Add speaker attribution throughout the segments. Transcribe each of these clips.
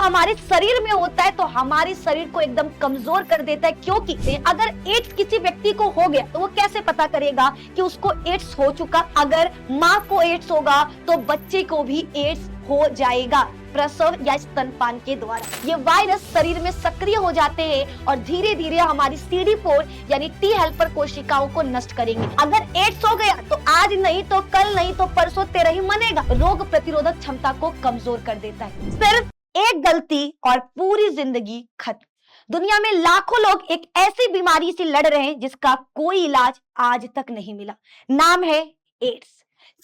Speaker 1: हमारे शरीर में होता है तो हमारे शरीर को एकदम कमजोर कर देता है, क्योंकि अगर एड्स किसी व्यक्ति को हो गया तो वो कैसे पता करेगा कि उसको एड्स हो चुका। अगर माँ को एड्स होगा तो बच्चे को भी एड्स हो जाएगा प्रसव या स्तनपान के द्वारा। ये वायरस शरीर में सक्रिय हो जाते हैं और धीरे धीरे हमारी CD4 यानी टी हेल्पर कोशिकाओं को नष्ट करेंगे। अगर एड्स हो गया तो आज नहीं तो कल नहीं तो परसों तेरा ही मनेगा। रोग प्रतिरोधक क्षमता को कमजोर कर देता है। सिर्फ एक गलती और पूरी जिंदगी खत्म। दुनिया में लाखों लोग एक ऐसी बीमारी से लड़ रहे हैं जिसका कोई इलाज आज तक नहीं मिला। नाम है एड्स।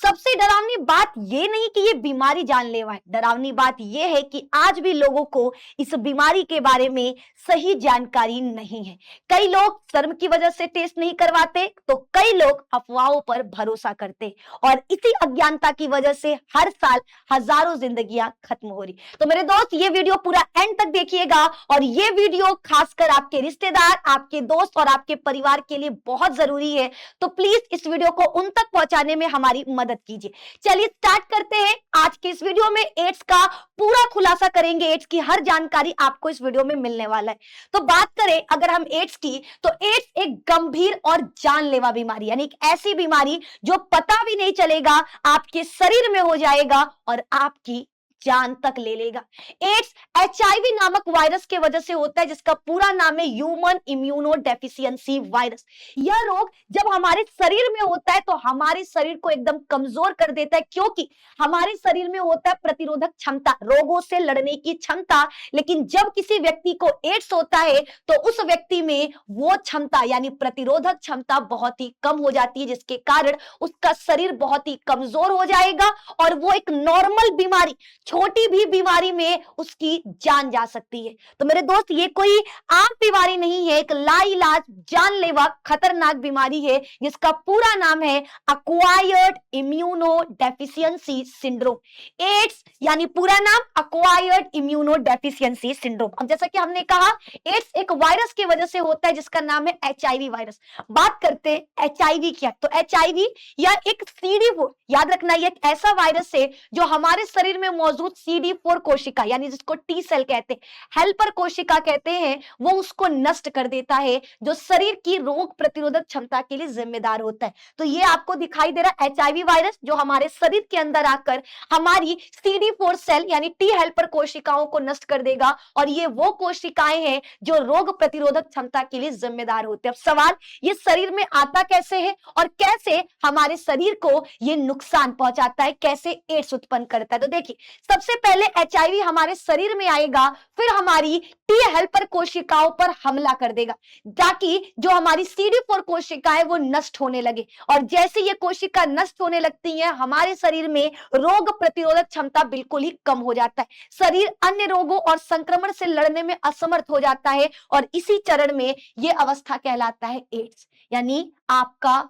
Speaker 1: सबसे डरावनी बात ये नहीं कि ये बीमारी जानलेवा है, डरावनी बात ये है कि आज भी लोगों को इस बीमारी के बारे में सही जानकारी नहीं है। कई लोग शर्म की वजह से टेस्ट नहीं करवाते तो कई लोग अफवाहों पर भरोसा करते और इसी अज्ञानता की वजह से हर साल हजारों जिंदगियां खत्म हो रही। तो मेरे दोस्त ये वीडियो पूरा एंड तक देखिएगा और ये वीडियो खासकर आपके रिश्तेदार, आपके दोस्त और आपके परिवार के लिए बहुत जरूरी है। तो प्लीज इस वीडियो को उन तक पहुंचाने में हमारी मदद कीजिए। चलिए स्टार्ट करते हैं। आज के इस वीडियो में एड्स का पूरा खुलासा करेंगे। एड्स की हर जानकारी आपको इस वीडियो में मिलने वाला है। तो बात करें अगर हम एड्स की, तो एड्स एक गंभीर और जानलेवा बीमारी यानी एक ऐसी बीमारी जो पता भी नहीं चलेगा, आपके शरीर में हो जाएगा और आपकी जान तक ले लेगा। एड्स HIV नामक वायरस के वजह से होता है जिसका पूरा नाम है ह्यूमन इम्यूनो डेफिशिएंसी वायरस। यह रोग जब हमारे शरीर में होता है तो हमारे शरीर को एकदम कमजोर कर देता है, क्योंकि हमारे शरीर में होता है प्रतिरोधक क्षमता, रोगों से लड़ने की क्षमता। लेकिन जब किसी व्यक्ति को एड्स होता है तो उस व्यक्ति में वो क्षमता यानी प्रतिरोधक क्षमता बहुत ही कम हो जाती है, जिसके कारण उसका शरीर बहुत ही कमजोर हो जाएगा और वो एक नॉर्मल बीमारी, छोटी भी बीमारी में उसकी जान जा सकती है। तो मेरे दोस्त ये कोई आम बीमारी नहीं है, एक लाइलाज जानलेवा खतरनाक बीमारी है जिसका पूरा नाम है acquired immuno deficiency syndrome. AIDS यानी पूरा नाम एक्वायर्ड इम्यूनो डेफिशिएंसी सिंड्रोम। अब जैसा कि हमने कहा एड्स एक वायरस की वजह से होता है जिसका नाम है HIV वायरस। बात करते हैं HIV क्या। तो HIV या एक CD4, याद रखना ये एक ऐसा वायरस है जो हमारे शरीर में मौजूद CD4 कोशिका यानी जिसको टी सेल कहते हैं, हेल्पर कोशिका कहते हैं, वो उसको नष्ट कर देता है जो शरीर की रोग प्रतिरोधक क्षमता के लिए जिम्मेदार होता है। तो ये आपको दिखाई दे रहा है HIV वायरस जो हमारे शरीर के अंदर आकर हमारी CD4 सेल यानी टी हेल्पर कोशिकाओं को नष्ट कर देगा और ये वो कोशिकाएं हैं जो रोग प्रतिरोधक क्षमता के लिए जिम्मेदार होते हैं। अब सवाल ये शरीर में आता कैसे है और कैसे हमारे शरीर को ये नुकसान पहुंचाता है, कैसे एड्स उत्पन्न करता है। तो देखिए सबसे पहले HIV हमारे शरीर में आएगा, फिर हमारी टी हेल्पर कोशिकाओं पर हमला कर देगा ताकि जो हमारी CD4 कोशिकाएं वो नष्ट होने लगे और जैसे ये कोशिका नष्ट होने लगती है हमारे शरीर में रोग प्रतिरोधक क्षमता बिल्कुल ही कम हो जाता है। शरीर अन्य रोगों और संक्रमण से लड़ने में असमर्थ हो जाता है और इसी चरण में ये अवस्था कहलाता है एड्स, यानी आपका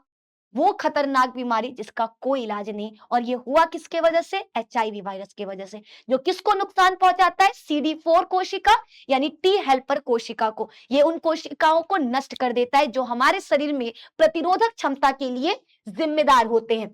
Speaker 1: वो खतरनाक बीमारी जिसका कोई इलाज नहीं। और ये हुआ किसके वजह से? HIV वायरस की वजह से, जो किसको नुकसान पहुंचाता है? CD4 कोशिका यानी टी हेल्पर कोशिका को। ये उन कोशिकाओं को नष्ट कर देता है जो हमारे शरीर में प्रतिरोधक क्षमता के लिए जिम्मेदार होते हैं।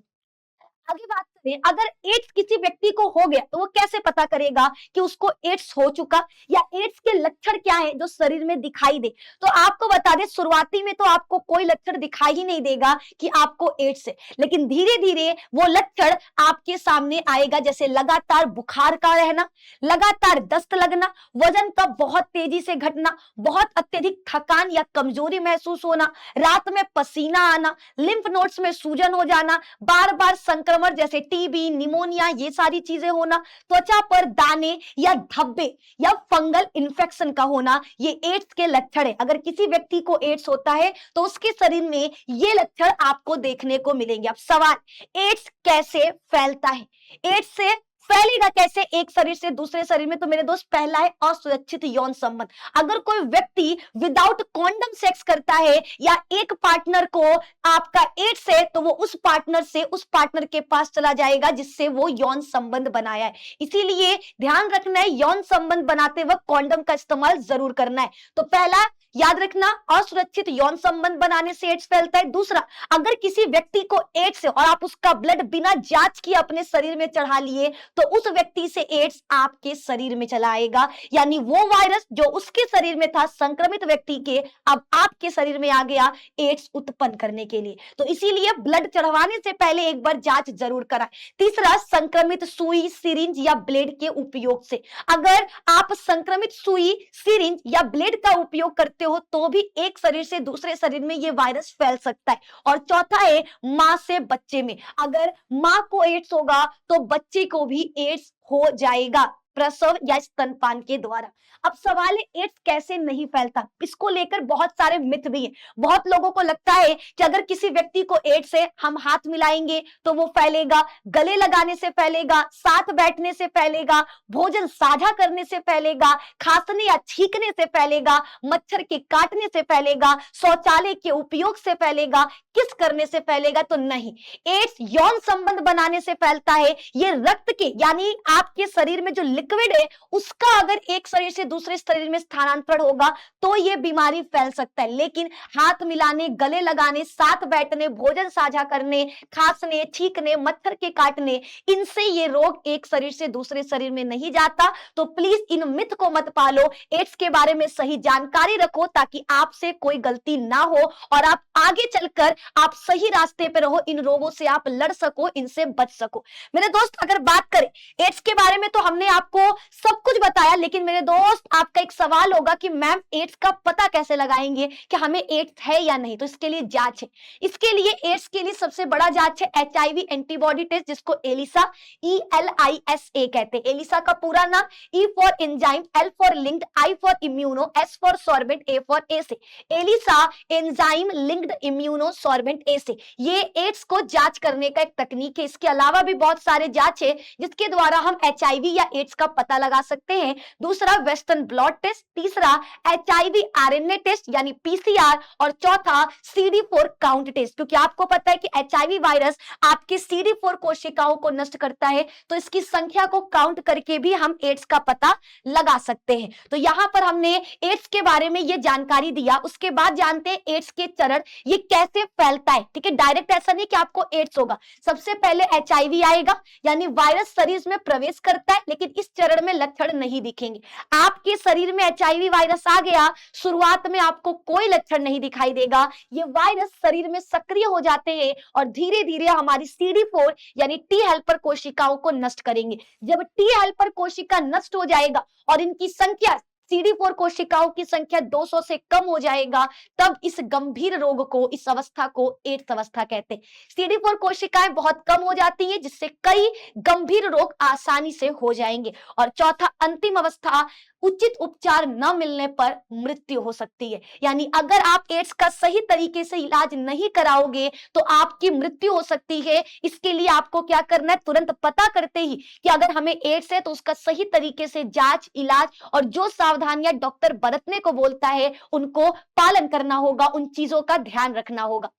Speaker 1: आगे बात करें अगर एड्स किसी व्यक्ति को हो गया तो वो कैसे पता करेगा कि उसको एड्स हो चुका या एड्स के लक्षण क्या है जो शरीर में दिखाई दे। तो आपको बता दें शुरुआती में तो आपको कोई लक्षण दिखाई ही नहीं देगा कि आपको एड्स है, लेकिन धीरे धीरे वो लक्षण आपके सामने आएगा, जैसे लगातार बुखार का रहना, लगातार दस्त लगना, वजन का बहुत तेजी से घटना, बहुत अत्यधिक थकान या कमजोरी महसूस होना, रात में पसीना आना, लिम्फ नोड्स में सूजन हो जाना, बार बार संक्रमण जैसे टीबी, निमोनिया, ये सारी चीजें होना, त्वचा पर दाने या धब्बे या फंगल इन्फेक्शन का होना, ये एड्स के लक्षण है। अगर किसी व्यक्ति को एड्स होता है तो उसके शरीर में ये लक्षण आपको देखने को मिलेंगे। अब सवाल एड्स कैसे फैलता है, एड्स से फैलेगा कैसे एक शरीर से दूसरे शरीर में? तो मेरे दोस्त पहला है असुरक्षित यौन संबंध। अगर कोई व्यक्ति विदाउट कॉन्डम सेक्स करता है या एक पार्टनर को आपका एड्स है तो वो उस पार्टनर से उस पार्टनर के पास चला जाएगा जिससे वो यौन संबंध बनाया है। इसीलिए ध्यान रखना है यौन संबंध बनाते वक्त कॉन्डम का इस्तेमाल जरूर करना है। तो पहला याद रखना, असुरक्षित यौन संबंध बनाने से एड्स फैलता है। दूसरा, अगर किसी व्यक्ति को एड्स है और आप उसका ब्लड बिना जांच किए अपने शरीर में चढ़ा लिए तो उस व्यक्ति से एड्स आपके शरीर में चला आएगा, यानी वो वायरस जो उसके शरीर में था संक्रमित व्यक्ति के, अब आपके शरीर में आ गया एड्स उत्पन्न करने के लिए। तो इसीलिए ब्लड चढ़वाने से पहले एक बार जांच जरूर कराएं। तीसरा, संक्रमित सुई, सिरिंज या ब्लेड के उपयोग से। अगर आप संक्रमित सुई, सिरिंज या ब्लेड का उपयोग करते हो तो भी एक शरीर से दूसरे शरीर में ये वायरस फैल सकता है। और चौथा है मां से बच्चे में। अगर मां को एड्स होगा तो बच्चे को भी एड्स हो जाएगा प्रसव या स्तनपान के द्वारा। अब सवाल है एड्स कैसे नहीं फैलता, इसको लेकर बहुत सारे मिथ भी हैं। बहुत लोगों को लगता है कि अगर किसी व्यक्ति को एड्स है, हम हाथ मिलाएंगे तो वो फैलेगा, गले लगाने से फैलेगा, साथ बैठने से फैलेगा, भोजन साझा करने से फैलेगा, खांसने या छींकने से फैलेगा, मच्छर के काटने से फैलेगा, शौचालय के उपयोग से फैलेगा, किस करने से फैलेगा, तो नहीं। एड्स यौन संबंध बनाने से फैलता है। ये रक्त के यानी आपके शरीर में जो लिक्विड है उसका अगर एक शरीर से दूसरे शरीर में स्थानांतरण होगा तो ये बीमारी फैल सकता है। लेकिन हाथ मिलाने, गले लगाने, साथ बैठने, भोजन साझा करने, खांसने, छींकने, मच्छर के काटने, इनसे ये रोग एक शरीर से दूसरे शरीर में नहीं जाता। तो प्लीज इन मिथ को मत पालो, एड्स के बारे में सही जानकारी रखो ताकि आपसे कोई गलती ना हो और आप आगे चलकर आप सही रास्ते पे रहो, इन रोगों से आप लड़ सको, इनसे बच सको। मेरे दोस्त, अगर बात करें एड्स के बारे में तो हमने आपको सब कुछ बताया, लेकिन मेरे दोस्त आपका एक सवाल होगा कि मैम एड्स का पता कैसे लगाएंगे कि हमें एड्स है या नहीं। तो इसके लिए जांच है। इसके लिए एड्स के लिए सबसे बड़ा जांच है HIV एंटीबॉडी टेस्ट, जिसको एलिसा, ELISA कहते हैं। एलिसा का पूरा नाम E for enzyme, L for linked, I for immuno, S for sorbent, A for assay. ELISA enzyme linked immuno sorbent assay, ये एड्स को जांच करने का एक तकनीक है। इसके अलावा भी बहुत सारे जांच है जिसके द्वारा हम HIV या एड्स का पता लगा सकते हैं। दूसरा वेस्टर्न ब्लॉट टेस्ट, तीसरा HIV RNA टेस्ट यानी PCR, और चौथा CD4 काउंट टेस्ट। क्योंकि आपको पता है कि HIV वायरस आपके CD4 कोशिकाओं को नष्ट करता है, तो इसकी संख्या को काउंट करके भी हम एड्स का पता लगा सकते हैं। तो यहां पर हमने एड्स के बारे में ये जानकारी दिया। उसके बाद जानते हैं एड्स के चरण, ये कैसे फैलता है। ठीक है, डायरेक्ट ऐसा नहीं कि आपको एड्स होगा। सबसे पहले HIV आएगा, यानी वायरस शरीर में प्रवेश करता है, लेकिन इस चरण में लक्षण नहीं दिखेंगे। आपके शरीर में HIV वायरस आ गया, शुरुआत में आपको कोई लक्षण नहीं दिखाई देगा। ये वायरस शरीर में सक्रिय हो जाते हैं और धीरे धीरे हमारी CD4 यानी टी हेल्पर कोशिकाओं को नष्ट करेंगे। जब टी हेल्पर कोशिका नष्ट हो जाएगा और इनकी संख्या, CD4 कोशिकाओं की संख्या 200 से कम हो जाएगा, तब इस गंभीर रोग को, इस अवस्था को एड्स अवस्था कहते हैं। CD4 कोशिकाएं बहुत कम हो जाती हैं, जिससे कई गंभीर रोग आसानी से हो जाएंगे। और चौथा अंतिम अवस्था, उचित उपचार न मिलने पर मृत्यु हो सकती है। यानी अगर आप एड्स का सही तरीके से इलाज नहीं कराओगे तो आपकी मृत्यु हो सकती है। इसके लिए आपको क्या करना है, तुरंत पता करते ही कि अगर हमें एड्स है तो उसका सही तरीके से जांच, इलाज और जो सावधानियां डॉक्टर बरतने को बोलता है उनको पालन करना होगा, उन चीजों का ध्यान रखना होगा।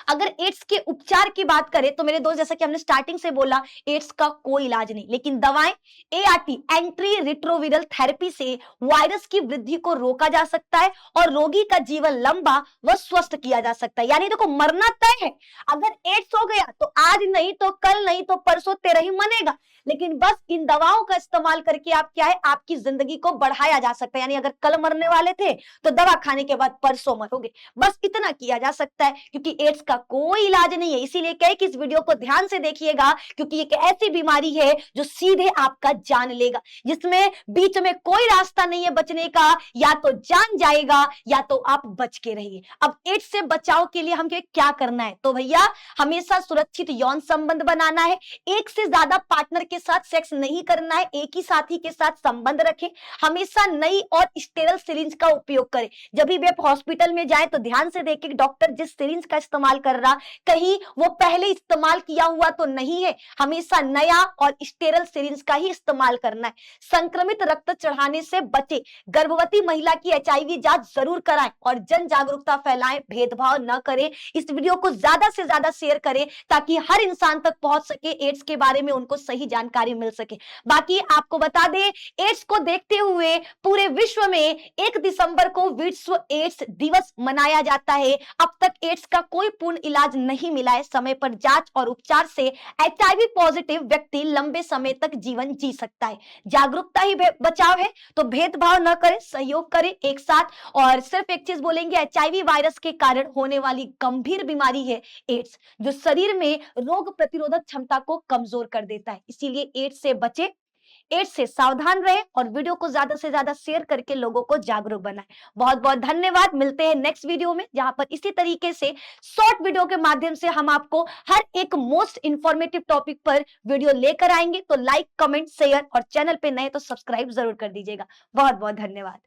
Speaker 1: अगर एड्स के उपचार की बात करें तो मेरे दोस्त, जैसा कि हमने स्टार्टिंग से बोला, एड्स का कोई इलाज नहीं, लेकिन दवाएं ART एंट्री रिट्रोविरल थेरेपी से वायरस की वृद्धि को रोका जा सकता है और रोगी का जीवन लंबा व स्वस्थ किया जा सकता है। यानी देखो, मरना तय है। अगर एड्स हो गया तो आज नहीं तो कल नहीं तो परसों तेरा ही मनेगा, लेकिन बस इन दवाओं का इस्तेमाल करके आप क्या है, आपकी जिंदगी को बढ़ाया जा सकता है। यानी अगर कल मरने वाले थे तो दवा खाने के बाद परसों मरोगे, बस इतना किया जा सकता है, क्योंकि एड्स का कोई इलाज नहीं है। इसीलिए कहे कि इस वीडियो को ध्यान से देखिएगा, क्योंकि एक ऐसी बीमारी है जो सीधे आपका जान लेगा, जिसमें बीच में कोई रास्ता नहीं है बचने का। या तो जान जाएगा या तो आप बच के रहिए। अब एड्स से बचाव के लिए हमें क्या करना है, तो भैया हमेशा सुरक्षित यौन संबंध बनाना है, एक से ज्यादा पार्टनर के साथ सेक्स नहीं करना है, एक ही साथी के साथ संबंध रखें, हमेशा नई और स्टेरल सिरिंज का उपयोग करें। जब भी आप हॉस्पिटल में जाएं तो ध्यान से देखें डॉक्टर जिस सिरिंज का इस्तेमाल कर रहा, कहीं वो पहले इस्तेमाल किया हुआ तो नहीं है। हमेशा नया और स्टेरल सिरिंज का ही इस्तेमाल करना है। संक्रमित रक्त चढ़ाने से बचे, गर्भवती महिला की एचआईवी जांच जरूर कराएं और जन जागरूकता फैलाएं, भेदभाव न करें। इस वीडियो को ज्यादा से ज्यादा शेयर करें ताकि हर इंसान तक पहुंच सके, एड्स के बारे में उनको सही जानकारी मिल सके। बाकी आपको बता दें, एड्स को देखते हुए पूरे विश्व में 1 दिसंबर को विश्व एड्स दिवस मनाया जाता है। अब तक एड्स का कोई पूर्ण इलाज नहीं मिला है। समय पर जांच और उपचार से एचआईवी पॉजिटिव व्यक्ति लंबे समय तक जीवन जी सकता है। जागरूकता ही बचाव है, तो भेदभाव न करें, सहयोग करें एक साथ। और सिर्फ एक चीज बोलेंगे, एचआईवी वायरस के कारण होने वाली गंभीर बीमारी है एड्स, जो शरीर में रोग प्रतिरोधक क्षमता को कमजोर कर देता है। इसीलिए एड्स से बचे, एड्स से सावधान रहे और वीडियो को ज्यादा से ज्यादा शेयर करके लोगों को जागरूक बनाएं। बहुत बहुत धन्यवाद। मिलते हैं नेक्स्ट वीडियो में, जहां पर इसी तरीके से शॉर्ट वीडियो के माध्यम से हम आपको हर एक मोस्ट इंफॉर्मेटिव टॉपिक पर वीडियो लेकर आएंगे। तो लाइक, कमेंट, शेयर और चैनल पे नए तो सब्सक्राइब जरूर कर दीजिएगा। बहुत बहुत धन्यवाद।